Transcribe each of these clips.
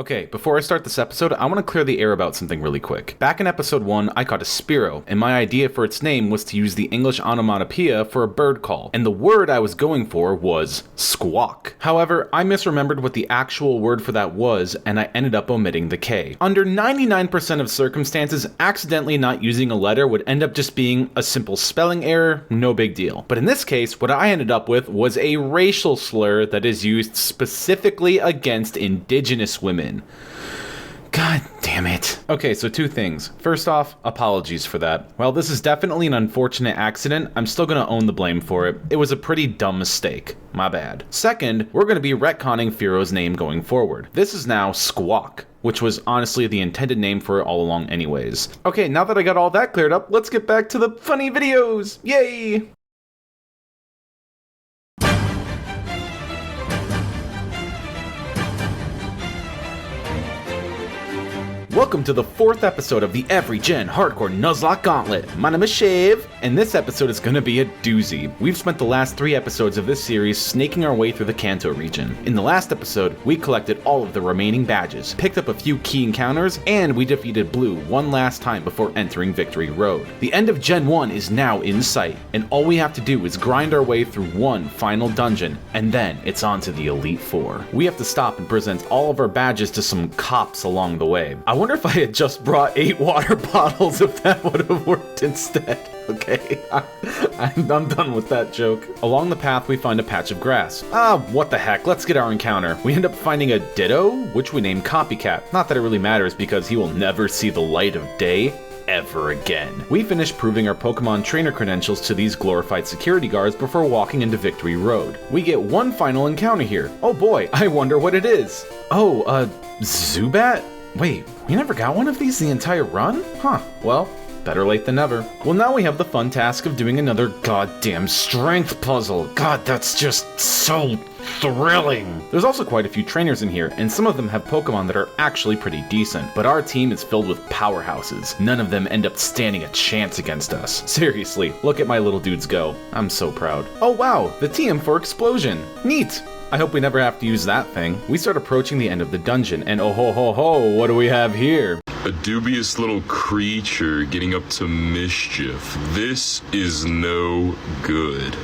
Okay, before I start this episode, I want to clear the air about something really quick. Back in episode 1, I caught a Spiro, and my idea for its name was to use the English onomatopoeia for a bird call, and the word I was going for was squawk. However, I misremembered what the actual word for that was, and I ended up omitting the K. Under 99% of circumstances, accidentally not using a letter would end up just being a simple spelling error, no big deal. But in this case, what I ended up with was a racial slur that is used specifically against indigenous women. God damn it. Okay, so two things. First off, apologies for that. While this is definitely an unfortunate accident, I'm still gonna own the blame for it. It was a pretty dumb mistake. My bad. Second, we're gonna be retconning Firo's name going forward. This is now Squawk, which was honestly the intended name for it all along anyways. Okay, now that I got all that cleared up, let's get back to the funny videos. Yay! Welcome to the 4th episode of the Every Gen Hardcore Nuzlocke Gauntlet. My name is Shave, and this episode is gonna be a doozy. We've spent the last 3 episodes of this series snaking our way through the Kanto region. In the last episode, we collected all of the remaining badges, picked up a few key encounters, and we defeated Blue one last time before entering Victory Road. The end of Gen 1 is now in sight, and all we have to do is grind our way through one final dungeon, and then it's on to the Elite Four. We have to stop and present all of our badges to some cops along the way. I wonder if I had just brought 8 water bottles, if that would have worked instead. Okay, I'm done with that joke. Along the path, we find a patch of grass. What the heck, let's get our encounter. We end up finding a Ditto, which we name Copycat. Not that it really matters because he will never see the light of day ever again. We finish proving our Pokemon trainer credentials to these glorified security guards before walking into Victory Road. We get one final encounter here. Oh boy, I wonder what it is. Zubat? Wait, we never got one of these the entire run? Huh, well, better late than never. Well, now we have the fun task of doing another goddamn strength puzzle. God, that's just so thrilling. There's also quite a few trainers in here, and some of them have Pokemon that are actually pretty decent, but our team is filled with powerhouses. None of them end up standing a chance against us. Seriously, look at my little dudes go. I'm so proud. Oh wow, the TM for Explosion. Neat. I hope we never have to use that thing. We start approaching the end of the dungeon, and oh ho ho ho, what do we have here? A dubious little creature getting up to mischief. This is no good.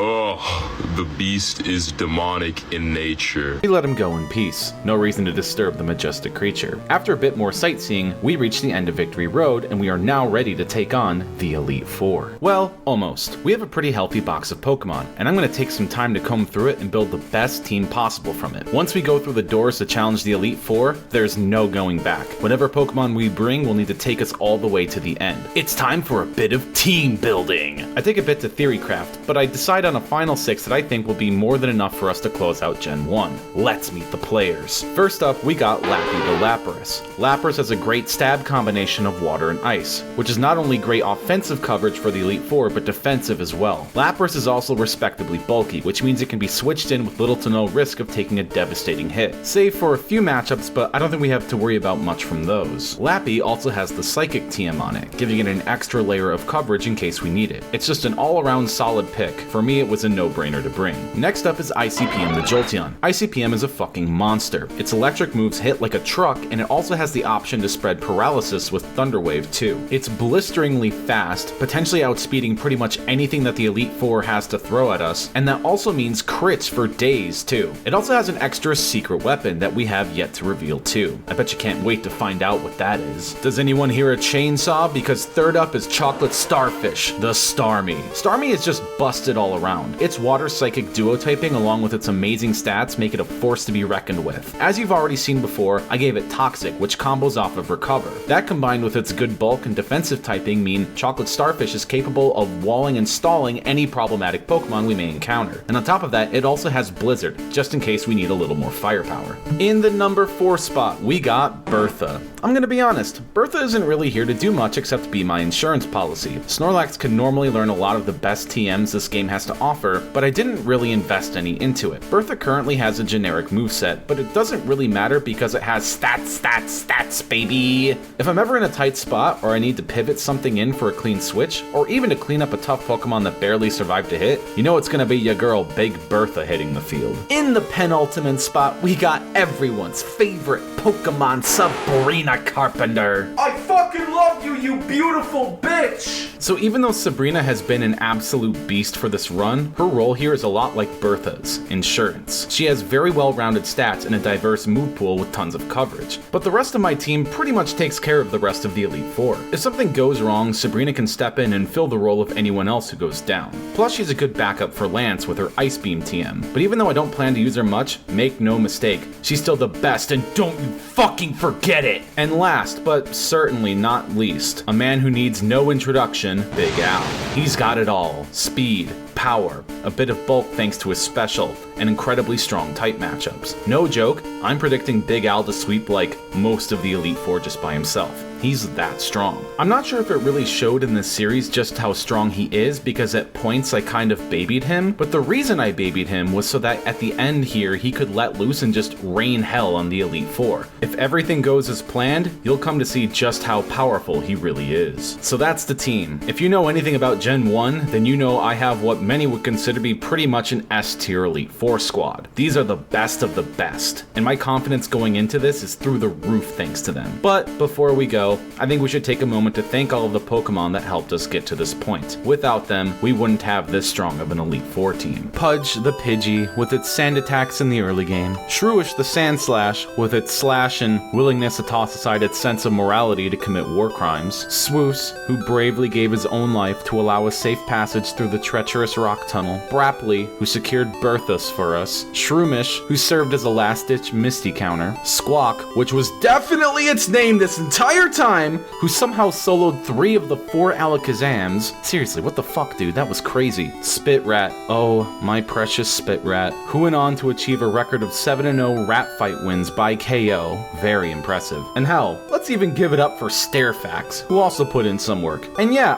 Oh, the beast is demonic in nature. We let him go in peace. No reason to disturb the majestic creature. After a bit more sightseeing, we reach the end of Victory Road, and we are now ready to take on the Elite Four. Well, almost. We have a pretty healthy box of Pokemon, and I'm going to take some time to comb through it and build the best team possible from it. Once we go through the doors to challenge the Elite Four, there's no going back. Whatever Pokemon we bring will need to take us all the way to the end. It's time for a bit of team building. I take a bit to theorycraft, but I decide on a final 6 that I think will be more than enough for us to close out Gen 1. Let's meet the players. First up, we got Lappy the Lapras. Lapras has a great stab combination of water and ice, which is not only great offensive coverage for the Elite Four, but defensive as well. Lapras is also respectably bulky, which means it can be switched in with little to no risk of taking a devastating hit, save for a few matchups, but I don't think we have to worry about much from those. Lappy also has the Psychic TM on it, giving it an extra layer of coverage in case we need it. It's just an all-around solid pick. For me, it was a no-brainer to bring. Next up is ICPM the Jolteon. ICPM is a fucking monster. Its electric moves hit like a truck, and it also has the option to spread paralysis with Thunder Wave too. It's blisteringly fast, potentially outspeeding pretty much anything that the Elite Four has to throw at us, and that also means crits for days too. It also has an extra secret weapon that we have yet to reveal too. I bet you can't wait to find out what that is. Does anyone hear a chainsaw? Because third up is Chocolate Starfish, the Starmie. Starmie is just busted all around. Its water psychic duo typing along with its amazing stats make it a force to be reckoned with. As you've already seen before, I gave it Toxic, which combos off of Recover. That combined with its good bulk and defensive typing mean Chocolate Starfish is capable of walling and stalling any problematic Pokemon we may encounter. And on top of that, it also has Blizzard, just in case we need a little more firepower. In the number 4 spot, we got Bertha. I'm gonna be honest, Bertha isn't really here to do much except be my insurance policy. Snorlax can normally learn a lot of the best TMs this game has to offer, but I didn't really invest any into it. Bertha currently has a generic moveset, but it doesn't really matter because it has stats, baby! If I'm ever in a tight spot, or I need to pivot something in for a clean switch, or even to clean up a tough Pokemon that barely survived a hit, you know it's gonna be your girl Big Bertha hitting the field. In the penultimate spot, we got everyone's favorite Pokemon, Sabrina Carpenter. I fucking love you, you beautiful bitch! So even though Sabrina has been an absolute beast for this run, her role here is a lot like Bertha's, insurance. She has very well-rounded stats and a diverse move pool with tons of coverage, but the rest of my team pretty much takes care of the rest of the Elite Four. If something goes wrong, Sabrina can step in and fill the role of anyone else who goes down. Plus, she's a good backup for Lance with her Ice Beam TM. But even though I don't plan to use her much, make no mistake, she's still the best and don't you fucking forget it! And last, but certainly not least, a man who needs no introduction, Big Al. He's got it all. Speed, power, a bit of bulk thanks to his special, and incredibly strong type matchups. No joke, I'm predicting Big Al to sweep like most of the Elite Four just by himself. He's that strong. I'm not sure if it really showed in this series just how strong he is, because at points I kind of babied him, but the reason I babied him was so that at the end here he could let loose and just rain hell on the Elite Four. If everything goes as planned, you'll come to see just how powerful he really is. So that's the team. If you know anything about Gen 1, then you know I have what many would consider to be pretty much an S-tier Elite Four squad. These are the best of the best, and my confidence going into this is through the roof thanks to them. But before we go, I think we should take a moment to thank all of the Pokemon that helped us get to this point. Without them, we wouldn't have this strong of an Elite Four team. Pudge the Pidgey with its sand attacks in the early game. Shroosh the Sandslash with its slash and willingness to toss aside its sense of morality to commit war crimes. Swoos, who bravely gave his own life to allow a safe passage through the treacherous rock tunnel. Brapley, who secured Berthas for us. Shroomish, who served as a last-ditch Misty counter. Squawk, which was definitely its name this entire time, who somehow soloed 3 of the 4 Alakazams. Seriously, what the fuck, dude? That was crazy. Spitrat, oh, my precious Spitrat, who went on to achieve a record of 7-0 rat fight wins by KO. Very impressive. And hell, let's even give it up for Starefax, who also put in some work. And yeah,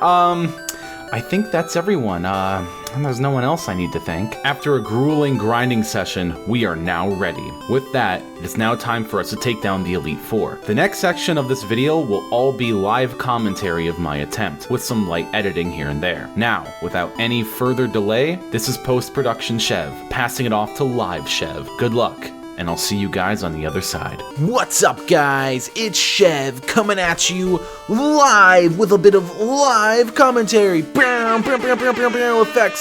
I think that's everyone. There's no one else I need to thank. After a grueling grinding session, we are now ready. With that, it is now time for us to take down the Elite Four. The next section of this video will all be live commentary of my attempt, with some light editing here and there. Now, without any further delay, this is post-production Chev, passing it off to live Chev. Good luck, and I'll see you guys on the other side. What's up, guys? It's Chev coming at you live with a bit of live commentary. Effects.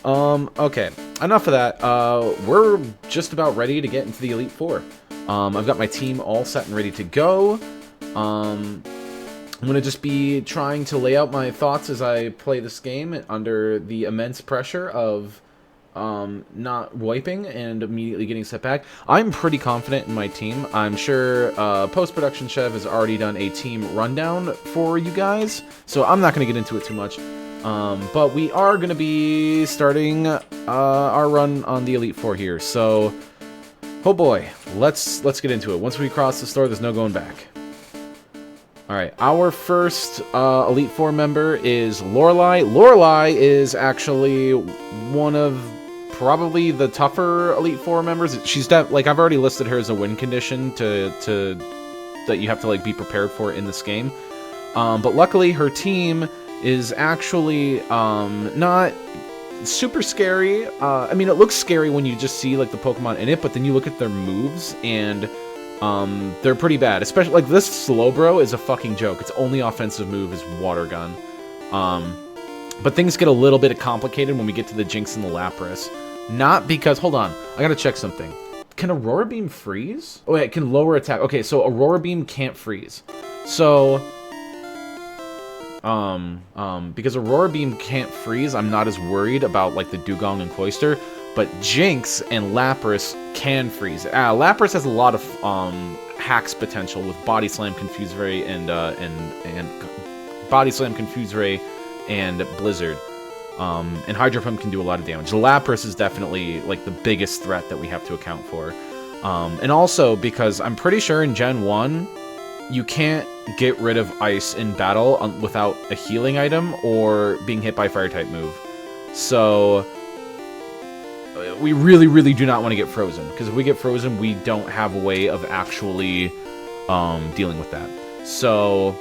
Okay, enough of that. We're just about ready to get into the Elite Four. I've got my team all set and ready to go. I'm gonna just be trying to lay out my thoughts as I play this game under the immense pressure of not wiping and immediately getting set back. I'm pretty confident in my team. I'm sure post-production Chev has already done a team rundown for you guys, so I'm not going to get into it too much. But we are going to be starting our run on the Elite Four here, so oh boy, let's get into it. Once we cross the store, there's no going back. Alright, our first Elite Four member is Lorelei. Lorelei is actually one of probably the tougher Elite Four members. She's like, I've already listed her as a win condition that you have to like be prepared for in this game. But luckily her team is actually not super scary. I mean, it looks scary when you just see like the Pokemon in it, but then you look at their moves and they're pretty bad. Especially like this Slowbro is a fucking joke. Its only offensive move is Water Gun. But things get a little bit complicated when we get to the Jinx and the Lapras. Not because, hold on, I gotta check something. Can Aurora Beam freeze? Oh, yeah, it can lower attack. Okay, so Aurora Beam can't freeze. So, because Aurora Beam can't freeze, I'm not as worried about, like, the Dugong and Cloyster. But Jinx and Lapras can freeze. Lapras has a lot of, hacks potential with Body Slam, Confuse Ray, and Body Slam, Confuse Ray, and Blizzard. And Hydro Pump can do a lot of damage. Lapras is definitely, like, the biggest threat that we have to account for. And also, because I'm pretty sure in Gen 1, you can't get rid of Ice in battle without a healing item or being hit by a Fire-type move. So we really, really do not want to get frozen, because if we get frozen, we don't have a way of actually dealing with that. So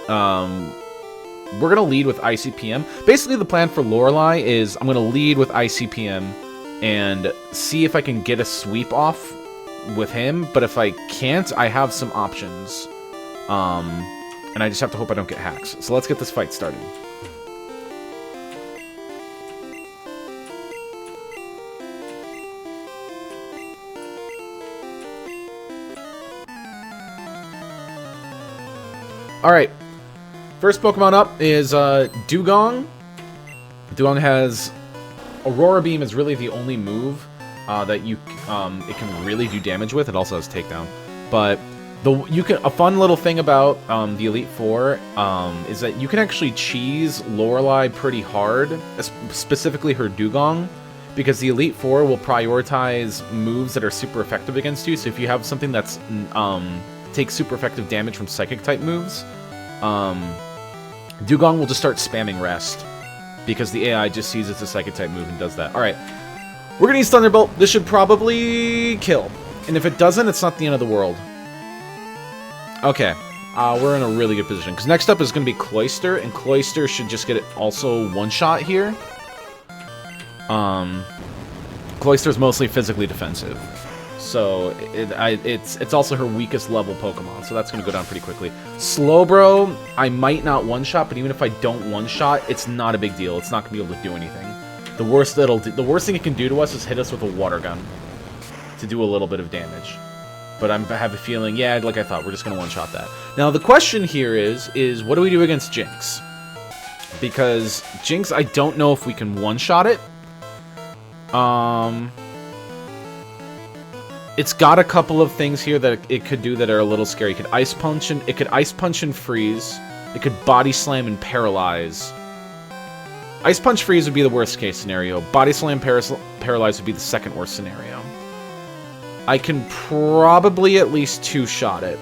we're going to lead with ICPM. Basically, the plan for Lorelei is I'm going to lead with ICPM and see if I can get a sweep off with him. But if I can't, I have some options. And I just have to hope I don't get hacks. So let's get this fight started. Alright. First Pokemon up is Dugong. Dugong has Aurora Beam is really the only move that you it can really do damage with. It also has Takedown. But a fun little thing about the Elite Four is that you can actually cheese Lorelei pretty hard, specifically her Dugong, because the Elite Four will prioritize moves that are super effective against you. So if you have something that's takes super effective damage from Psychic type moves, Dugong will just start spamming Rest, because the AI just sees it's a Psychic type move and does that. Alright, we're gonna use Thunderbolt. This should probably kill. And if it doesn't, it's not the end of the world. Okay, we're in a really good position, because next up is going to be Cloyster, and Cloyster should just get it also one-shot here. Cloyster's mostly physically defensive, so it's also her weakest level Pokemon, so that's going to go down pretty quickly. Slowbro, I might not one-shot, but even if I don't one-shot, it's not a big deal. It's not going to be able to do anything. The worst thing it can do to us is hit us with a Water Gun to do a little bit of damage. But I have a feeling, yeah, like I thought, we're just going to one-shot that. Now, the question here is what do we do against Jinx? Because Jinx, I don't know if we can one-shot it. It's got a couple of things here that it could do that are a little scary. It could Ice Punch and freeze. It could Body Slam and paralyze. Ice Punch freeze would be the worst case scenario. Body Slam paralyze would be the second worst scenario. I can probably at least two-shot it.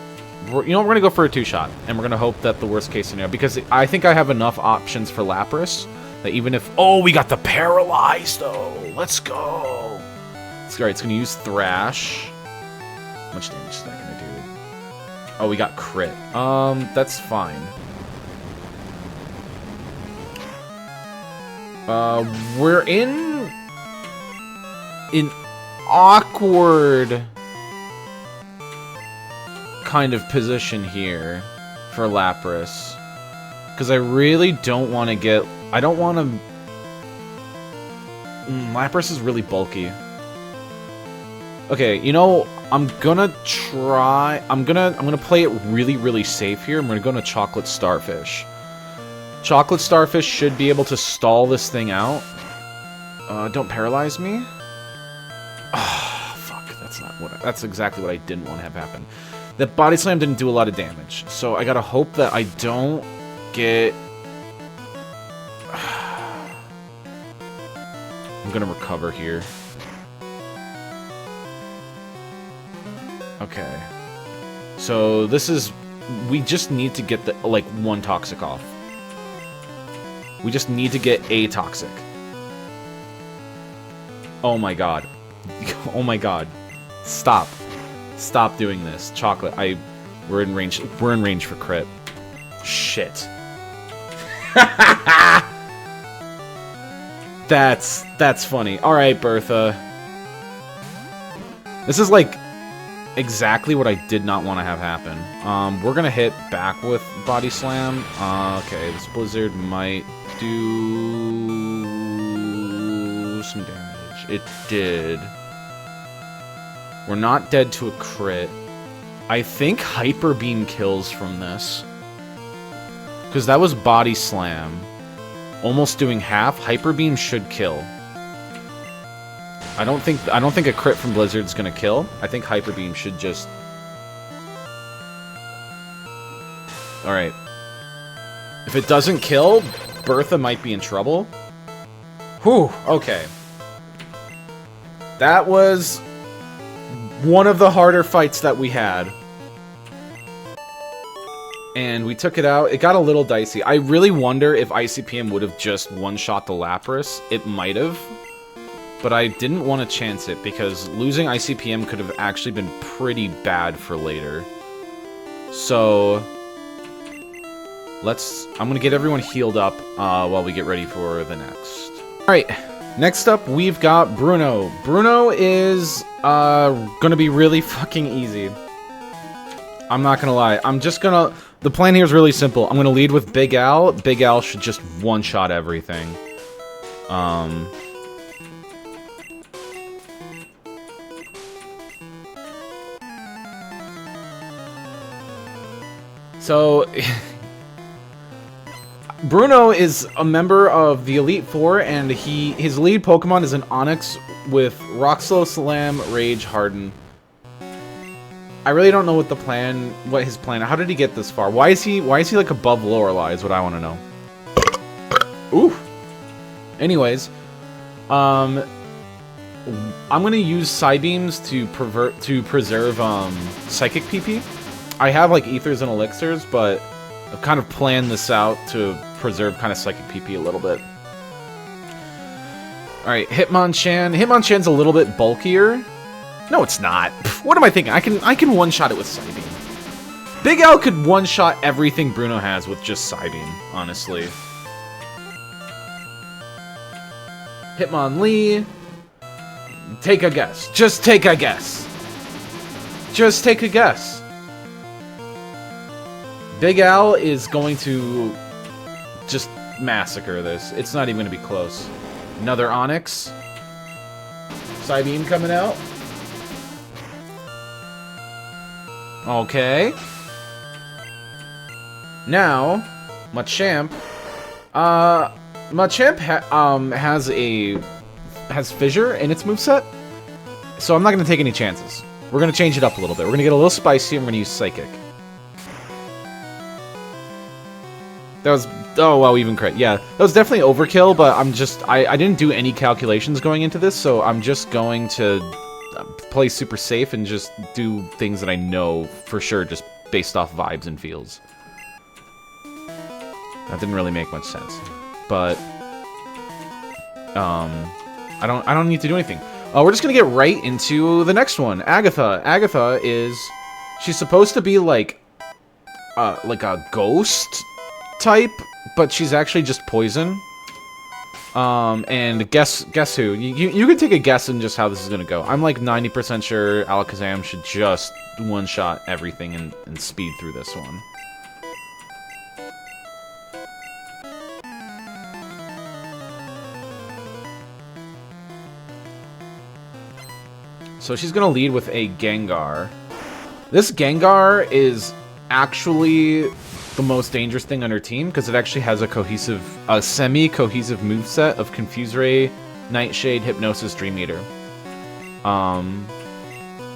You know what, we're going to go for a two-shot, and we're going to hope that the worst-case scenario, because I think I have enough options for Lapras, that even if... Oh, we got the Paralyze, though! Let's go! Alright, it's going to use Thrash. How much damage is that going to do? Oh, we got Crit. That's fine. We're in awkward kind of position here for Lapras, because I really don't want to get... I don't want to... Lapras is really bulky. Okay, you know, I'm gonna try... I'm gonna play it really, really safe here. I'm gonna go into Chocolate Starfish. Chocolate Starfish should be able to stall this thing out. Don't paralyze me. Ah, fuck. That's exactly what I didn't want to have happen. That Body Slam didn't do a lot of damage, so I gotta hope that I don't get... I'm gonna recover here. Okay. So this is... We just need to get the one Toxic off. We just need to get a Toxic. Oh my god. Oh my god. Stop. Stop doing this. Chocolate, we're in range for crit. Shit. That's funny. Alright, Bertha. This is like exactly what I did not want to have happen. We're gonna hit back with Body Slam. Okay, this Blizzard might do some damage. It did. We're not dead to a crit. I think Hyper Beam kills from this, because that was Body Slam. Almost doing half. Hyper Beam should kill. I don't think a crit from Blizzard's gonna kill. I think Hyper Beam should just... Alright. If it doesn't kill, Bertha might be in trouble. Whew, okay. That was one of the harder fights that we had. And we took it out. It got a little dicey. I really wonder if ICPM would have just one-shot the Lapras. It might have. But I didn't want to chance it because losing ICPM could have actually been pretty bad for later. So I'm going to get everyone healed up while we get ready for the next. Alright, next up we've got Bruno. Bruno is going to be really fucking easy. I'm not going to lie. The plan here is really simple. I'm going to lead with Big Al. Big Al should just one-shot everything. So, Bruno is a member of the Elite Four, and his lead Pokemon is an Onix with Rock Slow, Slam, Rage, Harden. I really don't know what his plan. How did he get this far? Why is he like above Lorelei is what I want to know. Ooh. Anyways, I'm gonna use Psybeams to preserve Psychic PP. I have like Ethers and Elixirs, but I've kind of planned this out to preserve kind of Psychic PP a little bit. Alright, Hitmonchan. Hitmonchan's a little bit bulkier. No, it's not. What am I thinking? I can one-shot it with Psybeam. Big Al could one-shot everything Bruno has with just Psybeam, honestly. Hitmonlee. Take a guess. Just take a guess. Just take a guess. Big Al is going to just massacre this. It's not even going to be close. Another Onix. Psybeam coming out. Okay. Now, Machamp. Machamp has Fissure in its moveset, so I'm not going to take any chances. We're going to change it up a little bit. We're going to get a little spicy, and we're going to use Psychic. That was... Oh, wow, even crit. Yeah, that was definitely overkill, but I didn't do any calculations going into this, so I'm just going to play super safe and just do things that I know for sure, just based off vibes and feels. That didn't really make much sense, but I don't need to do anything. We're just gonna get right into the next one. Agatha. Agatha she's supposed to be like a ghost type, but she's actually just poison. And guess who? You can take a guess in just how this is gonna go. I'm like 90% sure Alakazam should just one-shot everything and speed through this one. So she's gonna lead with a Gengar. This Gengar is actually the most dangerous thing on her team because it actually has a semi-cohesive moveset of Confuse Ray, Nightshade, Hypnosis, Dream Eater.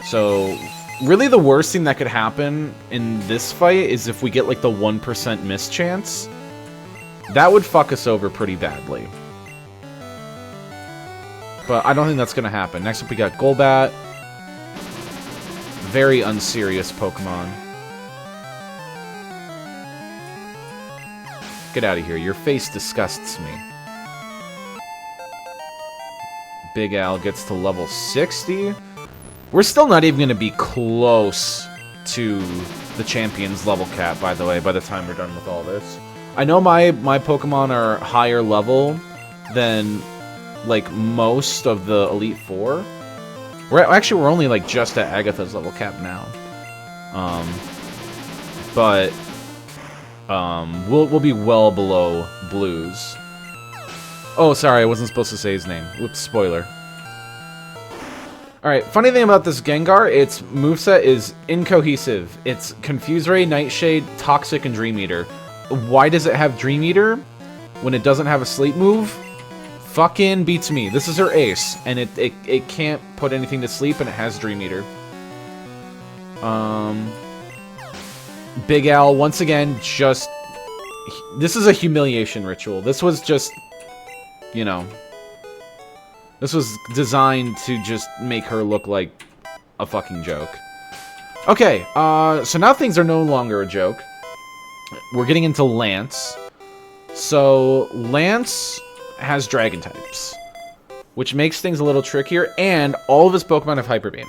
So really the worst thing that could happen in this fight is if we get like the 1% miss chance. That would fuck us over pretty badly. But I don't think that's gonna happen. Next up we got Golbat. Very unserious Pokemon. Get out of here. Your face disgusts me. Big Al gets to level 60. We're still not even going to be close to the champion's level cap, by the way, by the time we're done with all this. I know my Pokemon are higher level than, like, most of the Elite Four. We're only, like, just at Agatha's level cap now. But we'll be well below Blues. Oh, sorry, I wasn't supposed to say his name. Whoops, spoiler. Alright, funny thing about this Gengar, its moveset is incohesive. It's Confuse Ray, Nightshade, Toxic, and Dream Eater. Why does it have Dream Eater when it doesn't have a sleep move? Fucking beats me. This is her ace, and it can't put anything to sleep, and it has Dream Eater. Big Al, once again, just... This is a humiliation ritual. This was just... You know... This was designed to just make her look like a fucking joke. Okay, so now things are no longer a joke. we're getting into Lance. So Lance has dragon types, which makes things a little trickier, and all of his Pokemon have Hyper Beam.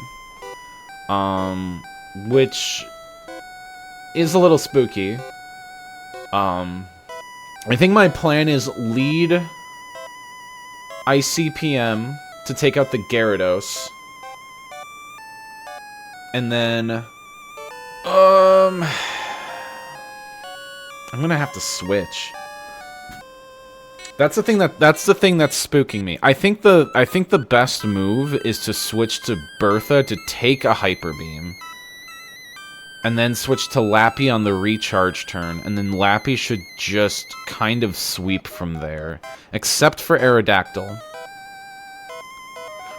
Which is a little spooky. I think my plan is lead ICPM to take out the Gyarados. And then, I'm gonna have to switch. That's the thing that's spooking me. I think the best move is to switch to Bertha to take a Hyper Beam. And then switch to Lappy on the recharge turn, and then Lappy should just kind of sweep from there. Except for Aerodactyl.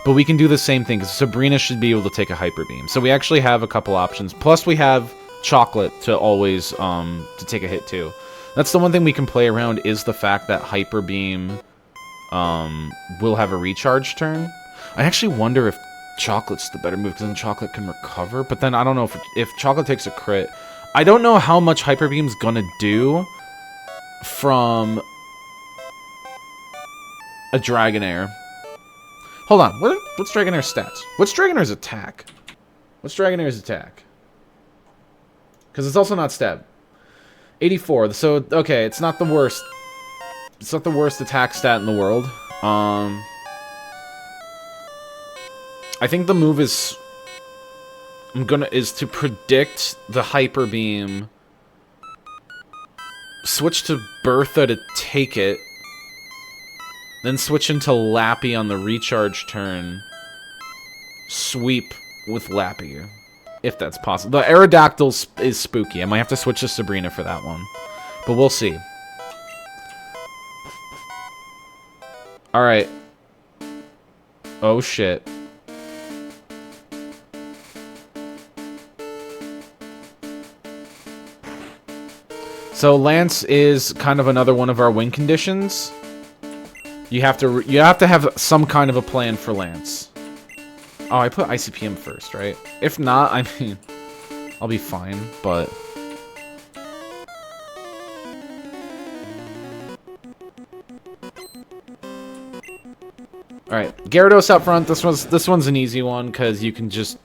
But we can do the same thing, because Sabrina should be able to take a Hyper Beam. So we actually have a couple options. Plus we have Chocolate to always, to take a hit too. That's the one thing we can play around, is the fact that Hyper Beam, will have a recharge turn. I actually wonder if Chocolate's the better move, because then Chocolate can recover. But then I don't know if Chocolate takes a crit. I don't know how much Hyper Beam's gonna do from a Dragonair. Hold on, what's Dragonair's stats? What's Dragonair's attack? What's Dragonair's attack? Because it's also not stab. 84, so, okay, it's not the worst. It's not the worst attack stat in the world. I think the move is to predict the Hyper Beam, switch to Bertha to take it, then switch into Lappy on the recharge turn, sweep with Lappy, if that's possible. The Aerodactyl is spooky. I might have to switch to Sabrina for that one, but we'll see. Alright. Oh shit. So Lance is kind of another one of our win conditions. You have to have some kind of a plan for Lance. Oh, I put ICPM first, right? If not, I mean, I'll be fine, but all right, Gyarados out front. This one's an easy one because you can just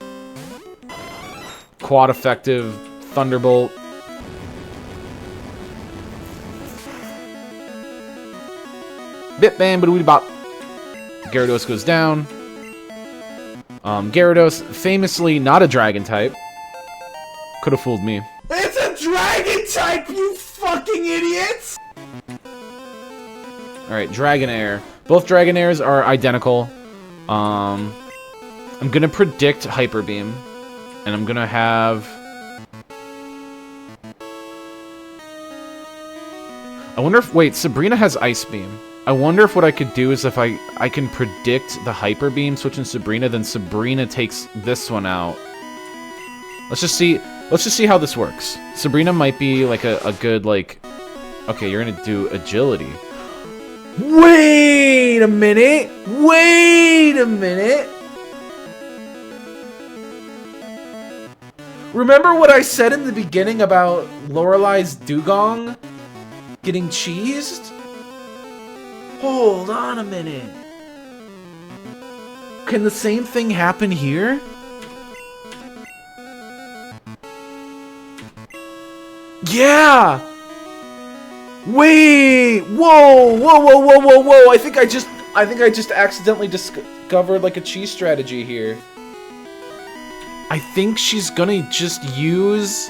quad effective Thunderbolt. Bit bam, but bop. Gyarados goes down. Gyarados, famously not a dragon type. Could have fooled me. It's a dragon type, you fucking idiots! Alright, Dragonair. Both Dragonairs are identical. I'm gonna predict Hyper Beam. And I'm gonna have... I wonder if... Wait, Sabrina has Ice Beam. I wonder if what I could do is if I can predict the Hyper Beam, switching Sabrina, then Sabrina takes this one out. Let's just see how this works. Sabrina might be like a good, like... Okay, you're gonna do Agility. Wait a minute! Wait a minute! Remember what I said in the beginning about Lorelai's Dugong getting cheesed? Hold on a minute. Can the same thing happen here? Yeah! Wait! Whoa! I think I just accidentally discovered like a cheese strategy here. I think she's gonna just use...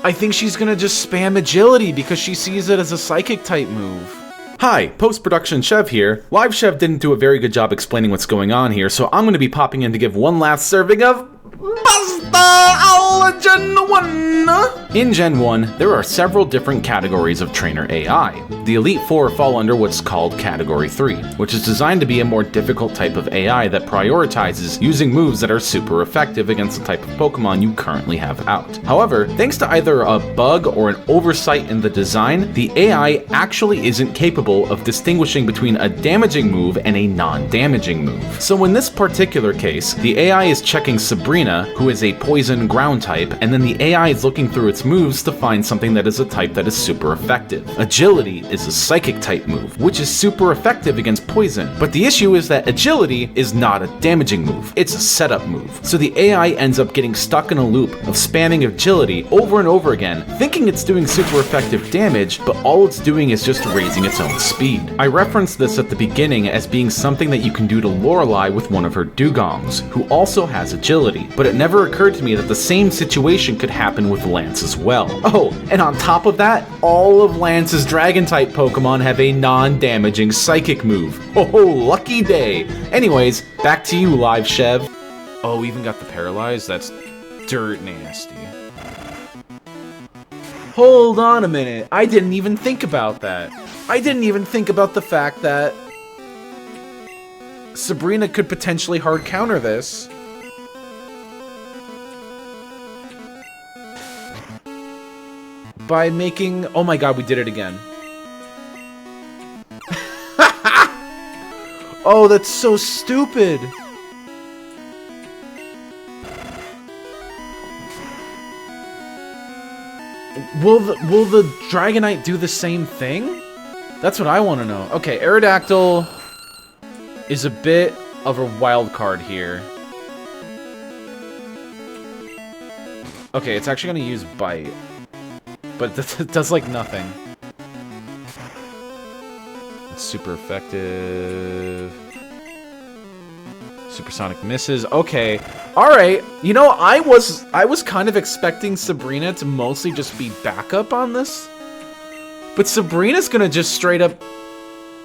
I think she's gonna just spam Agility because she sees it as a Psychic type move. Hi, post-production Chev here. Live Chev didn't do a very good job explaining what's going on here, so I'm gonna be popping in to give one last serving of Pasta Allergen 1! In Gen 1, there are several different categories of trainer AI. The Elite Four fall under what's called Category 3, which is designed to be a more difficult type of AI that prioritizes using moves that are super effective against the type of Pokemon you currently have out. However, thanks to either a bug or an oversight in the design, the AI actually isn't capable of distinguishing between a damaging move and a non-damaging move. So in this particular case, the AI is checking Sabrina, who is a poison ground type, and then the AI is looking through its moves to find something that is a type that is super effective. Agility is a psychic type move, which is super effective against poison, but the issue is that agility is not a damaging move, it's a setup move. So the AI ends up getting stuck in a loop of spamming agility over and over again, thinking it's doing super effective damage, but all it's doing is just raising its own speed. I referenced this at the beginning as being something that you can do to Lorelei with one of her dugongs, who also has agility, but it never occurred to me that the same situation could happen with Lance as well. Oh, and on top of that, all of Lance's Dragon-type Pokemon have a non-damaging Psychic move. Oh, lucky day! Anyways, back to you, Live Chev. Oh, we even got the Paralyzed? That's dirt nasty. Hold on a minute, I didn't even think about that. I didn't even think about the fact that Sabrina could potentially hard counter this. By making... Oh my god, we did it again. Oh, that's so stupid. Will the Dragonite do the same thing? That's what I want to know. Okay, Aerodactyl is a bit of a wild card here. Okay, it's actually going to use Bite. But it does, like, nothing. It's super effective. Supersonic misses. Okay. Alright. You know, I was kind of expecting Sabrina to mostly just be backup on this. But Sabrina's gonna just straight up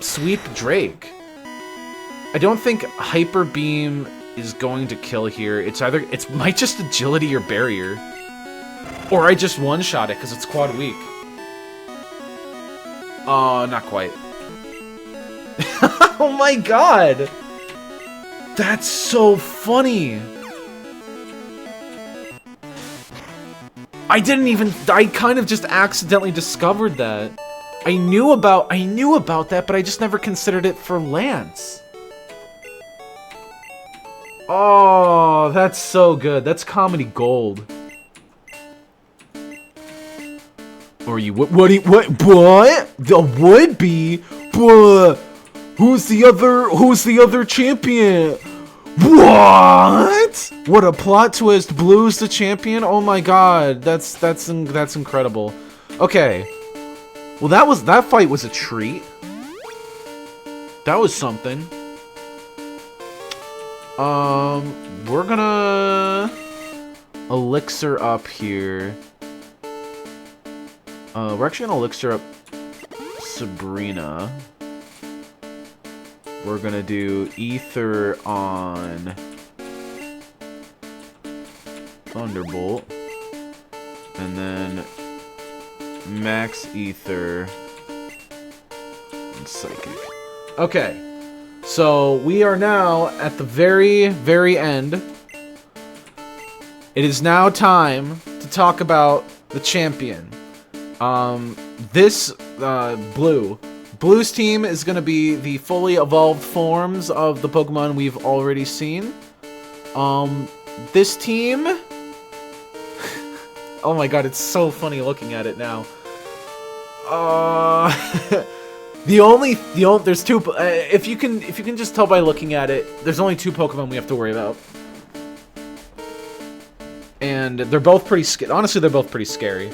sweep Drake. I don't think Hyper Beam is going to kill here. It might just agility or barrier. Or I just one-shot it because it's quad weak. Oh, not quite. Oh my god! That's so funny! I kind of just accidentally discovered that. I knew about that, but I just never considered it for Lance. Oh, that's so good. That's comedy gold. Or you what? The would be? But who's the other champion? What? What a plot twist! Blue's the champion? Oh my god, that's incredible. Okay, well that fight was a treat. That was something. We're gonna elixir up here. We're actually gonna elixir up Sabrina. We're gonna do ether on Thunderbolt, and then max ether on Psychic. Okay, so we are now at the very, very end. It is now time to talk about the champion. Blue's team is going to be the fully evolved forms of the Pokemon we've already seen. This team... Oh my god, it's so funny looking at it now. There's two... if you can just tell by looking at it, there's only two Pokemon we have to worry about. And they're both pretty... Honestly, they're both pretty scary.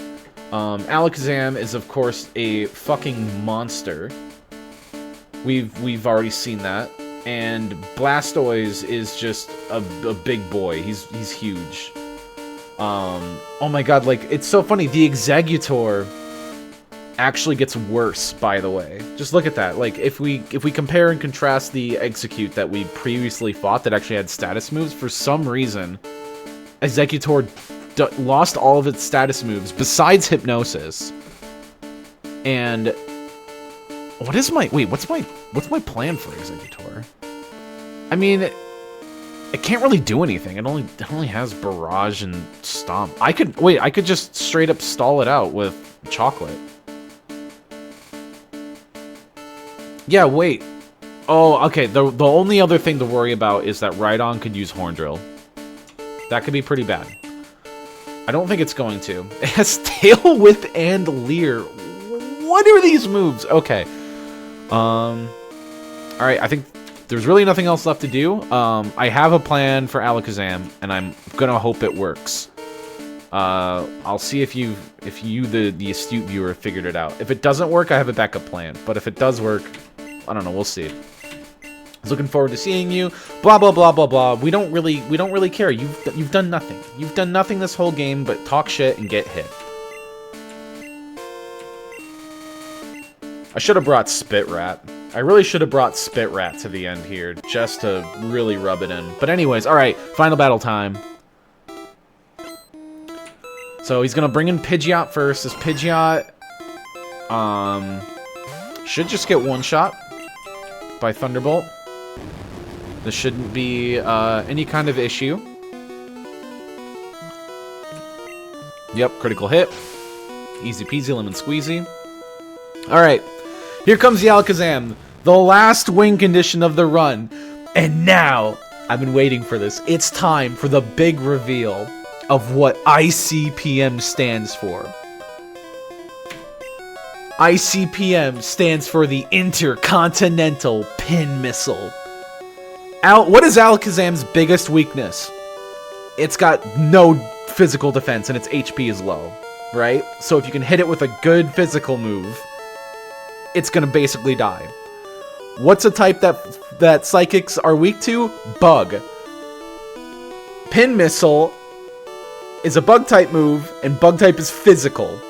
Alakazam is, of course, a fucking monster. We've already seen that. And Blastoise is just a big boy. He's huge. Oh my god, like, it's so funny. The Exeggutor actually gets worse, by the way. Just look at that. Like, if we compare and contrast the Execute that we previously fought that actually had status moves, for some reason, Exeggutor lost all of its status moves besides Hypnosis. And what's my plan for Exeggutor? I mean, it can't really do anything. It only has Barrage and Stomp. I could just straight up stall it out with Chocolate. Yeah, wait. Oh, okay. The only other thing to worry about is that Rhydon could use Horn Drill. That could be pretty bad. I don't think it's going to. It has Tail Whip and Leer. What are these moves? Okay. Alright, I think there's really nothing else left to do. I have a plan for Alakazam, and I'm gonna hope it works. I'll see if you, the astute viewer, figured it out. If it doesn't work, I have a backup plan. But if it does work, I don't know. We'll see. I was looking forward to seeing you. Blah blah blah blah blah. We don't really care. You've done nothing. You've done nothing this whole game but talk shit and get hit. I should have brought Spit Rat. I really should have brought Spit Rat to the end here, just to really rub it in. But anyways, alright, final battle time. So he's gonna bring in Pidgeot first. This Pidgeot, should just get one shot by Thunderbolt. This shouldn't be, any kind of issue. Yep, critical hit. Easy peasy, lemon squeezy. Alright. Here comes the Alakazam, the last win condition of the run. And now, I've been waiting for this. It's time for the big reveal of what ICPM stands for. ICPM stands for the Intercontinental Pin Missile. What is Alakazam's biggest weakness? It's got no physical defense and its HP is low, right? So if you can hit it with a good physical move, it's gonna basically die. What's a type that Psychics are weak to? Bug. Pin Missile is a Bug type move, and Bug type is physical.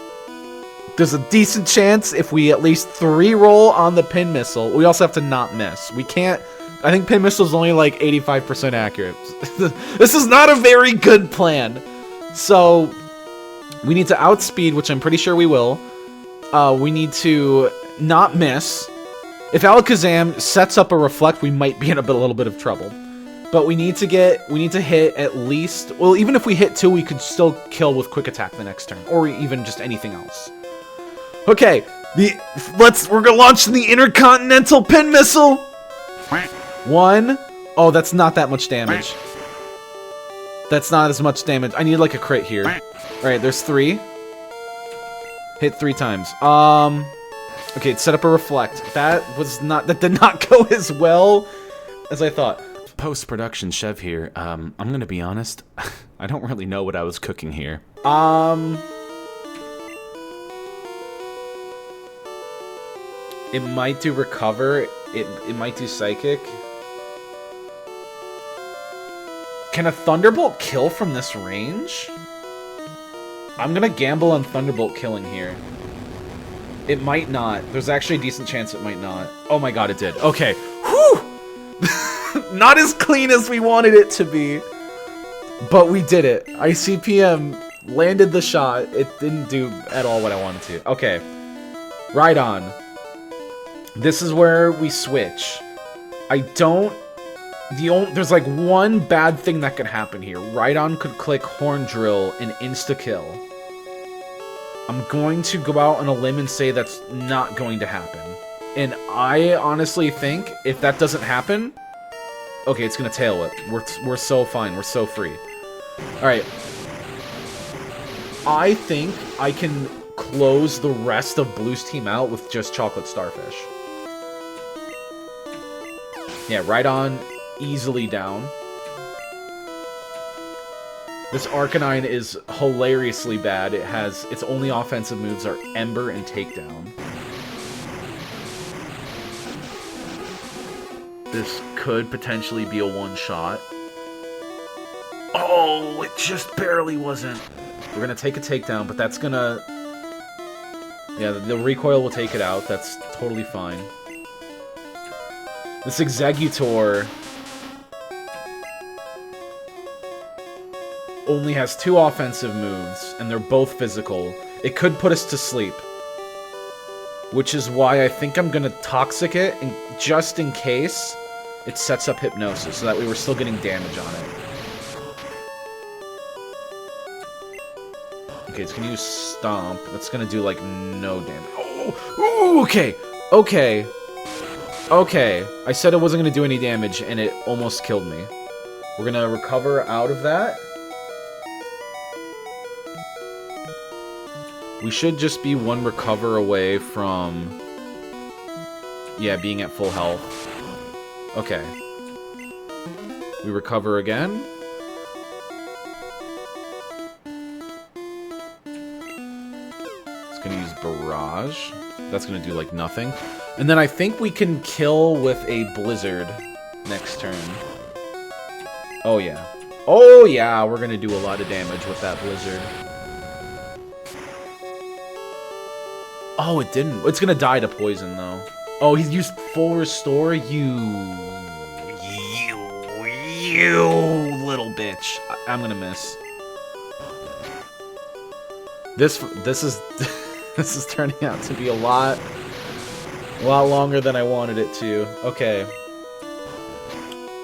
There's a decent chance if we at least 3-roll on the Pin Missile. We also have to not miss. We can't... I think Pin Missile is only like 85% accurate. This is not a very good plan. So, we need to outspeed, which I'm pretty sure we will. We need to not miss. If Alakazam sets up a Reflect, we might be in a little bit of trouble. But we need to hit at least, well, even if we hit 2, we could still kill with Quick Attack the next turn, or even just anything else. Okay, we're gonna launch the Intercontinental Pin Missile. 1. Oh, that's not that much damage. That's not as much damage. I need like a crit here. Alright, there's 3. Hit 3 times. Okay, set up a Reflect. That did not go as well as I thought. Post-production Chev here. I'm gonna be honest. I don't really know what I was cooking here. It might do Recover. It might do Psychic. Can a Thunderbolt kill from this range? I'm gonna gamble on Thunderbolt killing here. It might not. There's actually a decent chance it might not. Oh my god, it did. Okay. Whew! Not as clean as we wanted it to be. But we did it. ICPM landed the shot. It didn't do at all what I wanted to. Okay. Rhydon. This is where we switch. There's like one bad thing that could happen here. Rhydon could click Horn Drill and insta-kill. I'm going to go out on a limb and say that's not going to happen. And I honestly think if that doesn't happen... Okay, it's going to tail it. We're so fine. We're so free. Alright. I think I can close the rest of Blue's team out with just Chocolate Starfish. Yeah, Rhydon easily down. This Arcanine is hilariously bad. Its only offensive moves are Ember and Takedown. This could potentially be a one-shot. Oh, it just barely wasn't. We're gonna take a Takedown, but that's gonna... Yeah, the recoil will take it out. That's totally fine. This Exeggutor... only has 2 offensive moves, and they're both physical. It could put us to sleep. Which is why I think I'm gonna Toxic it, and just in case it sets up Hypnosis, so that way we're still getting damage on it. Okay, it's gonna use Stomp. That's gonna do, like, no damage. Oh, okay, okay, okay. I said it wasn't gonna do any damage, and it almost killed me. We're gonna recover out of that. We should just be 1 recover away from... yeah, being at full health. Okay. We recover again. It's gonna use Barrage. That's gonna do, like, nothing. And then I think we can kill with a Blizzard next turn. Oh, yeah. Oh, yeah, we're gonna do a lot of damage with that Blizzard. Oh, it didn't. It's gonna die to poison, though. Oh, he's used full restore? You little bitch. I'm gonna miss. This is this is turning out to be a lot longer than I wanted it to. Okay.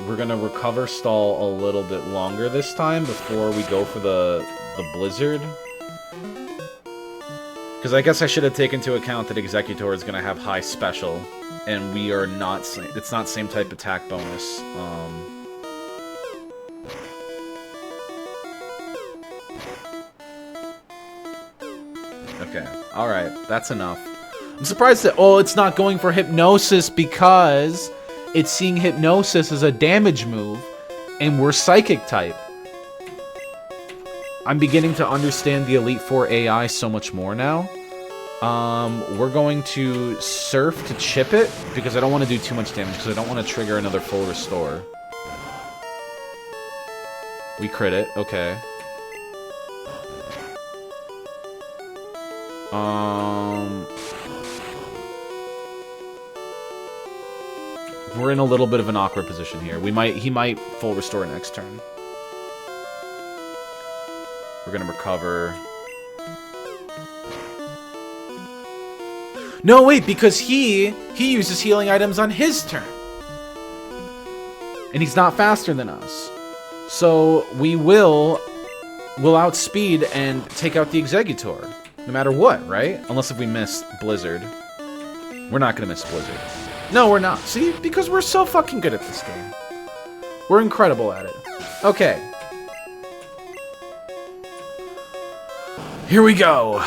We're gonna recover stall a little bit longer this time before we go for the Blizzard. Because I guess I should have taken into account that Executor is going to have high special, and we are not, it's not same type attack bonus. Okay, alright, that's enough. I'm surprised that, oh, it's not going for Hypnosis because it's seeing Hypnosis as a damage move, and we're Psychic type. I'm beginning to understand the Elite Four AI so much more now. We're going to Surf to chip it, because I don't want to do too much damage, because I don't want to trigger another full restore. We crit it, okay. We're in a little bit of an awkward position here. He might full restore next turn. We're gonna recover. No, wait, because he uses healing items on his turn. And he's not faster than us. So we will outspeed and take out the Executor. No matter what, right? Unless if we miss Blizzard. We're not gonna miss Blizzard. No, we're not. See? Because we're so fucking good at this game. We're incredible at it. Okay. Here we go.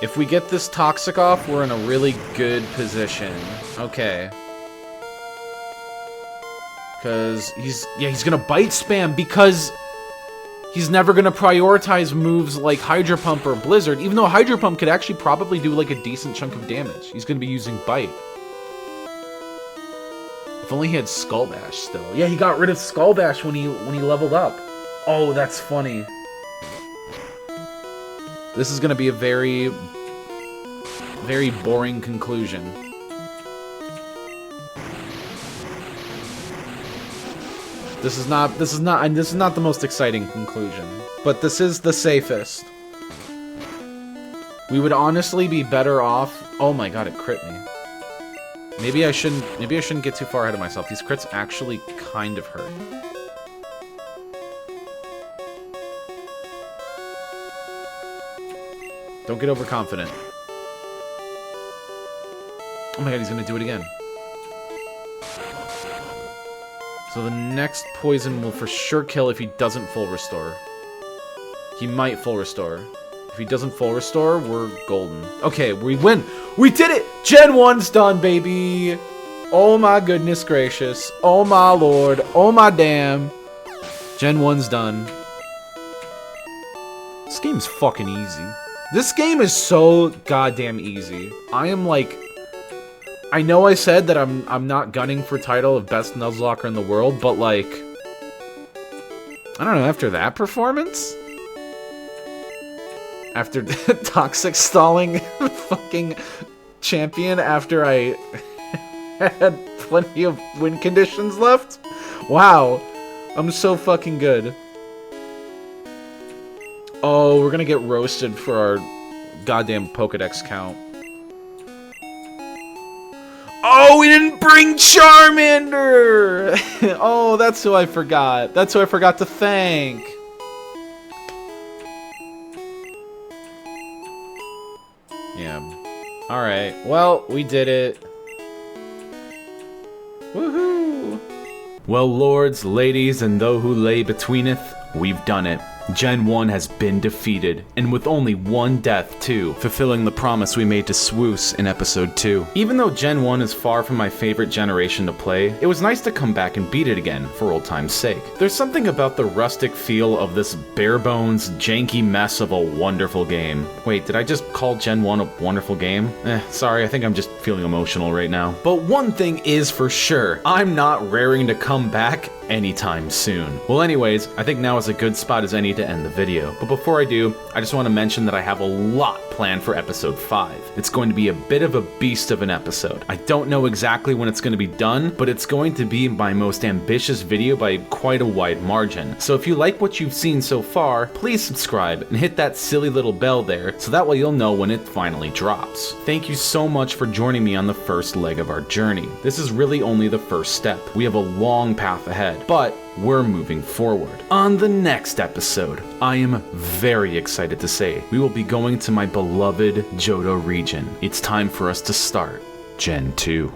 If we get this Toxic off, we're in a really good position. Okay. Because he's gonna Bite Spam because he's never gonna prioritize moves like Hydro Pump or Blizzard, even though Hydro Pump could actually probably do like a decent chunk of damage. He's gonna be using Bite. If only he had Skull Bash still. Yeah, he got rid of Skull Bash when he leveled up. Oh, that's funny. This is gonna be a very, very boring conclusion. This is not the most exciting conclusion, but this is the safest. We would honestly be better off. Oh my god, it crit me. Maybe I shouldn't get too far ahead of myself. These crits actually kind of hurt. Don't get overconfident. Oh my god, he's gonna do it again. So the next poison will for sure kill if he doesn't full restore. He might full restore. If he doesn't full restore, we're golden. Okay, we win! We did it! Gen 1's done, baby! Oh my goodness gracious. Oh my lord. Oh my damn. Gen 1's done. This game's fucking easy. This game is so goddamn easy. I am like... I know I said that I'm not gunning for title of best Nuzlocker in the world, but like... I don't know, after that performance? After Toxic stalling fucking champion after I had plenty of win conditions left? Wow. I'm so fucking good. Oh, we're gonna get roasted for our goddamn Pokedex count. Oh, we didn't bring Charmander! Oh, that's who I forgot. That's who I forgot to thank. Yeah. Alright. Well, we did it. Woohoo! Well, lords, ladies, and those who lay betweeneth, we've done it. Gen 1 has been defeated, and with only one death too, fulfilling the promise we made to Swoos in episode 2. Even though Gen 1 is far from my favorite generation to play, it was nice to come back and beat it again, for old time's sake. There's something about the rustic feel of this bare-bones, janky mess of a wonderful game. Wait, did I just call Gen 1 a wonderful game? Sorry, I think I'm just feeling emotional right now. But one thing is for sure, I'm not raring to come back anytime soon. Well anyways, I think now is a good spot as any to end the video. But before I do, I just want to mention that I have a lot planned for episode 5. It's going to be a bit of a beast of an episode. I don't know exactly when it's going to be done, but it's going to be my most ambitious video by quite a wide margin. So if you like what you've seen so far, please subscribe and hit that silly little bell there so that way you'll know when it finally drops. Thank you so much for joining me on the first leg of our journey. This is really only the first step. We have a long path ahead, but we're moving forward. On the next episode, I am very excited to say we will be going to my beloved Johto region. It's time for us to start Gen 2.